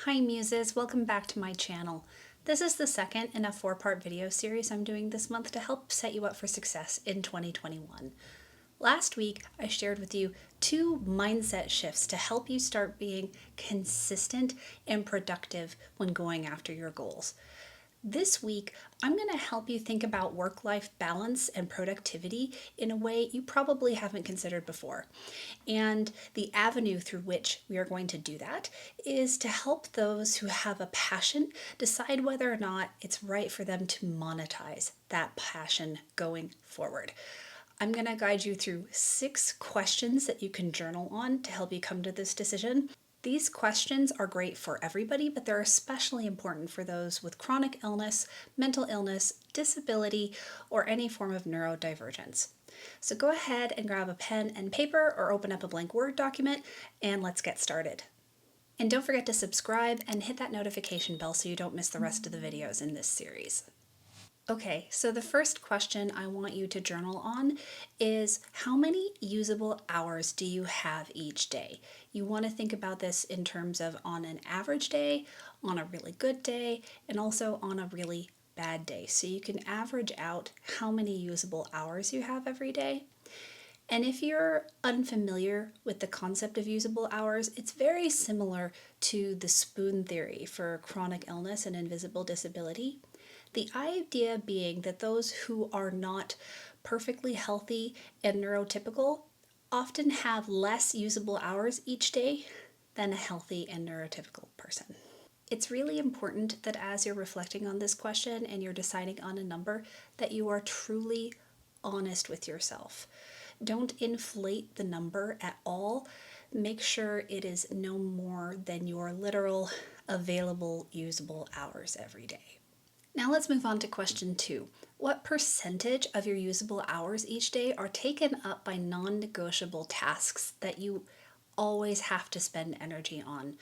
Hi Muses, welcome back to my channel. This is the second in a 4-part video series I'm doing this month to help set you up for success in 2021. Last week, I shared with you 2 mindset shifts to help you start being consistent and productive when going after your goals. This week, I'm going to help you think about work-life balance and productivity in a way you probably haven't considered before. And the avenue through which we are going to do that is to help those who have a passion decide whether or not it's right for them to monetize that passion going forward. I'm going to guide you through 6 questions that you can journal on to help you come to this decision. These questions are great for everybody, but they're especially important for those with chronic illness, mental illness, disability, or any form of neurodivergence. So go ahead and grab a pen and paper or open up a blank Word document and let's get started. And don't forget to subscribe and hit that notification bell so you don't miss the rest of the videos in this series. Okay, so the first question I want you to journal on is how many usable hours do you have each day? You want to think about this in terms of on an average day, on a really good day, and also on a really bad day. So you can average out how many usable hours you have every day. And if you're unfamiliar with the concept of usable hours, it's very similar to the Spoonie Theory for chronic illness and invisible disability. The idea being that those who are not perfectly healthy and neurotypical often have less usable hours each day than a healthy and neurotypical person. It's really important that as you're reflecting on this question and you're deciding on a number, that you are truly honest with yourself. Don't inflate the number at all. Make sure it is no more than your literal available usable hours every day. Now let's move on to question 2. What percentage of your usable hours each day are taken up by non-negotiable tasks that you always have to spend energy on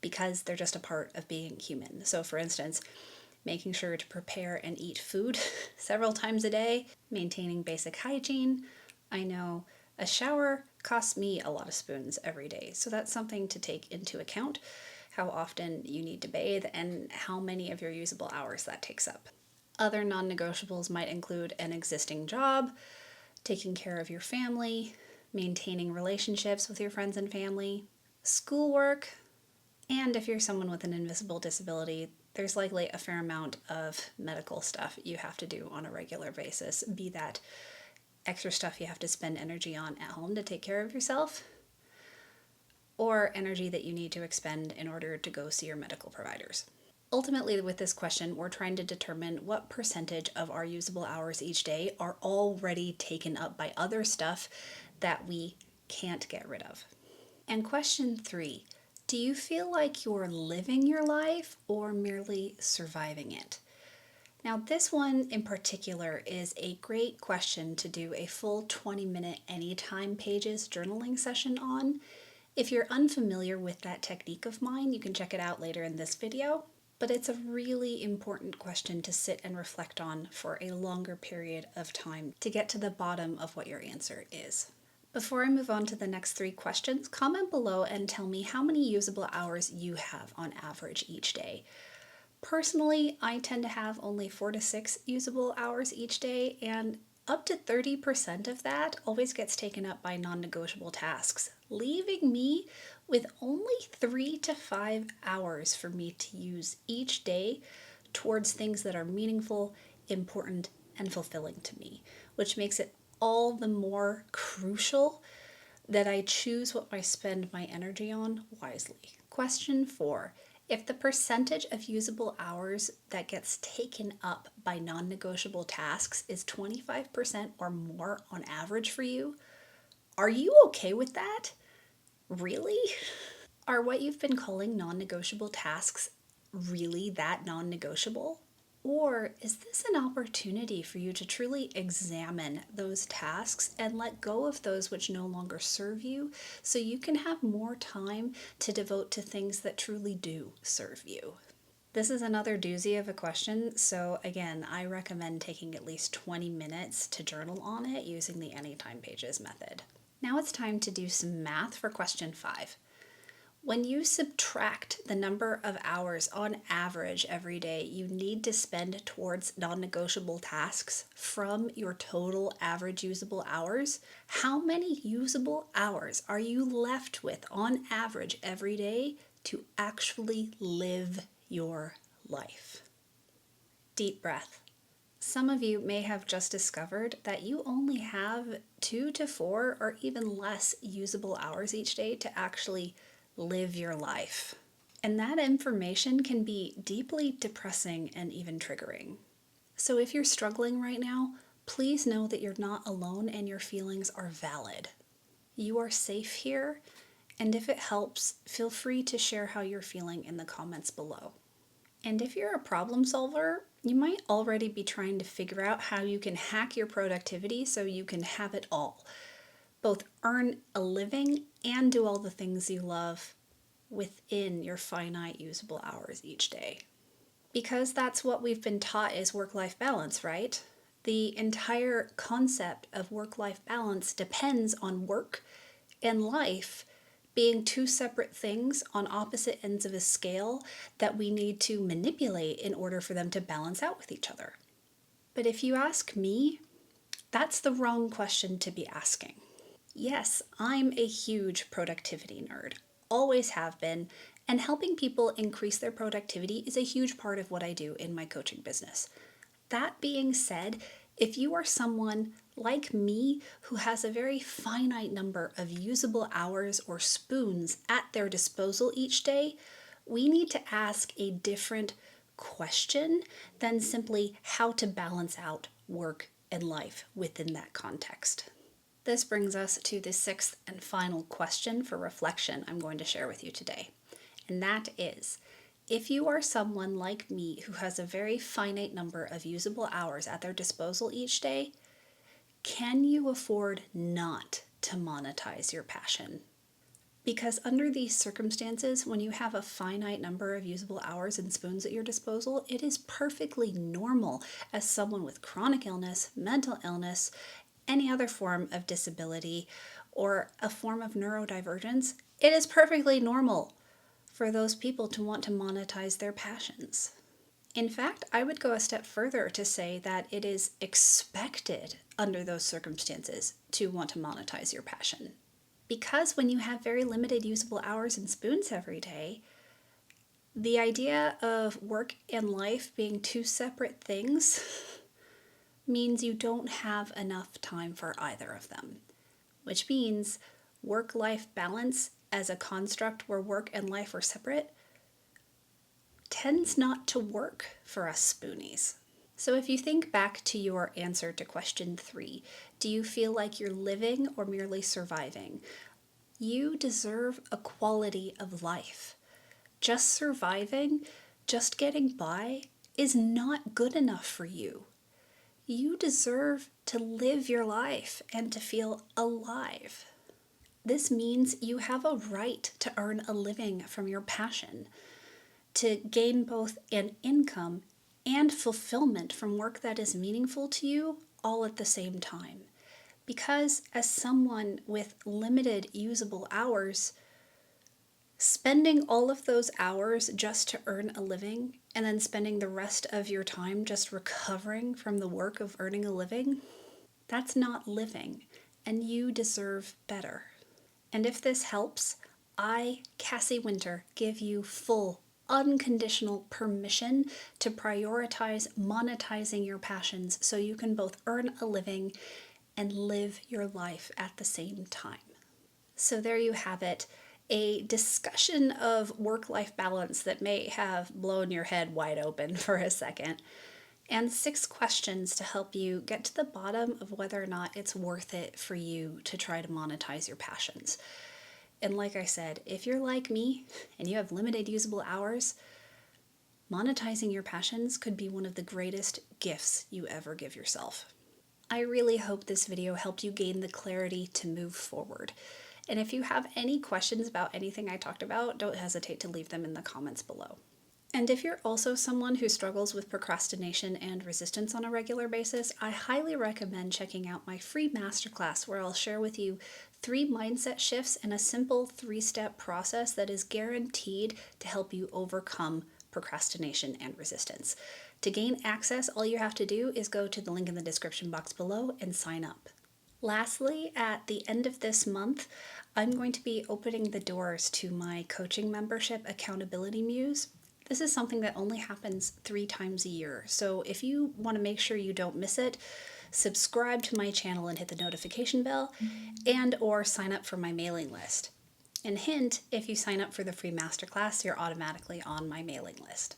because they're just a part of being human? So for instance, making sure to prepare and eat food several times a day, maintaining basic hygiene. I know a shower costs me a lot of spoons every day, so that's something to take into account. How often you need to bathe, and how many of your usable hours that takes up. Other non-negotiables might include an existing job, taking care of your family, maintaining relationships with your friends and family, schoolwork, and if you're someone with an invisible disability, there's likely a fair amount of medical stuff you have to do on a regular basis, be that extra stuff you have to spend energy on at home to take care of yourself, or energy that you need to expend in order to go see your medical providers. Ultimately, with this question, we're trying to determine what percentage of our usable hours each day are already taken up by other stuff that we can't get rid of. And question 3, do you feel like you're living your life or merely surviving it? Now this one in particular is a great question to do a full 20-minute anytime pages journaling session on. If you're unfamiliar with that technique of mine, you can check it out later in this video, but it's a really important question to sit and reflect on for a longer period of time to get to the bottom of what your answer is. Before I move on to the next 3 questions, comment below and tell me how many usable hours you have on average each day. Personally, I tend to have only 4 to 6 usable hours each day, and up to 30% of that always gets taken up by non-negotiable tasks, leaving me with only 3 to 5 hours for me to use each day towards things that are meaningful, important, and fulfilling to me, which makes it all the more crucial that I choose what I spend my energy on wisely. Question 4. If the percentage of usable hours that gets taken up by non-negotiable tasks is 25% or more on average for you, are you okay with that? Really? Are what you've been calling non-negotiable tasks really that non-negotiable? Or is this an opportunity for you to truly examine those tasks and let go of those which no longer serve you so you can have more time to devote to things that truly do serve you? This is another doozy of a question, so again, I recommend taking at least 20 minutes to journal on it using the Anytime Pages method. Now it's time to do some math for question 5. When you subtract the number of hours on average every day you need to spend towards non-negotiable tasks from your total average usable hours, how many usable hours are you left with on average every day to actually live your life? Deep breath. Some of you may have just discovered that you only have 2 to 4 or even less usable hours each day to actually live your life. And that information can be deeply depressing and even triggering. So if you're struggling right now, please know that you're not alone and your feelings are valid. You are safe here, and if it helps, feel free to share how you're feeling in the comments below. And if you're a problem solver, you might already be trying to figure out how you can hack your productivity so you can have it all. Both earn a living and do all the things you love within your finite usable hours each day. Because that's what we've been taught is work-life balance, right? The entire concept of work-life balance depends on work and life being two separate things on opposite ends of a scale that we need to manipulate in order for them to balance out with each other. But if you ask me, that's the wrong question to be asking. Yes, I'm a huge productivity nerd, always have been, and helping people increase their productivity is a huge part of what I do in my coaching business. That being said, if you are someone like me who has a very finite number of usable hours or spoons at their disposal each day, we need to ask a different question than simply how to balance out work and life within that context. This brings us to the sixth and final question for reflection I'm going to share with you today. And that is, if you are someone like me who has a very finite number of usable hours at their disposal each day, can you afford not to monetize your passion? Because under these circumstances, when you have a finite number of usable hours and spoons at your disposal, it is perfectly normal as someone with chronic illness, mental illness, any other form of disability, or a form of neurodivergence, it is perfectly normal for those people to want to monetize their passions. In fact, I would go a step further to say that it is expected under those circumstances to want to monetize your passion. Because when you have very limited usable hours and spoons every day, the idea of work and life being two separate things means you don't have enough time for either of them, which means work-life balance as a construct where work and life are separate tends not to work for us spoonies. So if you think back to your answer to question 3, do you feel like you're living or merely surviving? You deserve a quality of life. Just surviving, just getting by, is not good enough for you. You deserve to live your life and to feel alive. This means you have a right to earn a living from your passion, to gain both an income and fulfillment from work that is meaningful to you all at the same time. Because as someone with limited usable hours, spending all of those hours just to earn a living and then spending the rest of your time just recovering from the work of earning a living, that's not living, and you deserve better. And if this helps, I, Cassie Winter, give you full, unconditional permission to prioritize monetizing your passions so you can both earn a living and live your life at the same time. So there you have it, a discussion of work-life balance that may have blown your head wide open for a second, and 6 questions to help you get to the bottom of whether or not it's worth it for you to try to monetize your passions. And like I said, if you're like me and you have limited usable hours, monetizing your passions could be one of the greatest gifts you ever give yourself. I really hope this video helped you gain the clarity to move forward. And if you have any questions about anything I talked about, don't hesitate to leave them in the comments below. And if you're also someone who struggles with procrastination and resistance on a regular basis, I highly recommend checking out my free masterclass where I'll share with you 3 mindset shifts and a simple 3-step process that is guaranteed to help you overcome procrastination and resistance. To gain access, all you have to do is go to the link in the description box below and sign up. Lastly, at the end of this month, I'm going to be opening the doors to my coaching membership, Accountability Muse. This is something that only happens 3 times a year, so if you want to make sure you don't miss it, subscribe to my channel and hit the notification bell, and or sign up for my mailing list. And hint, if you sign up for the free masterclass, you're automatically on my mailing list.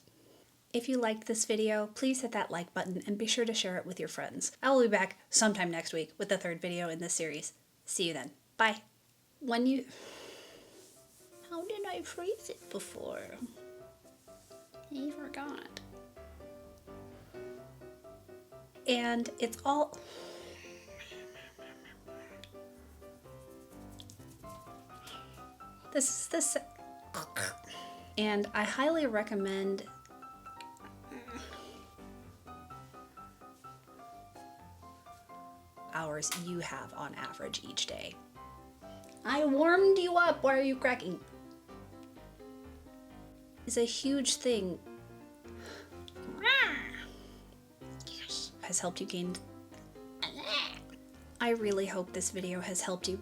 If you liked this video, please hit that like button and be sure to share it with your friends. I will be back sometime next week with the 3rd video in this series. See you then. Bye. How did I phrase it before? I forgot. And it's all... This and I highly recommend hours you have on average each day. I warmed you up. Why are you cracking? Is a huge thing. Yes. Has helped you gain. I really hope this video has helped you.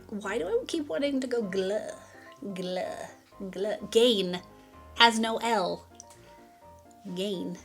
Why do I keep wanting to go gluh, gluh, gluh? Gain has no L. Gain.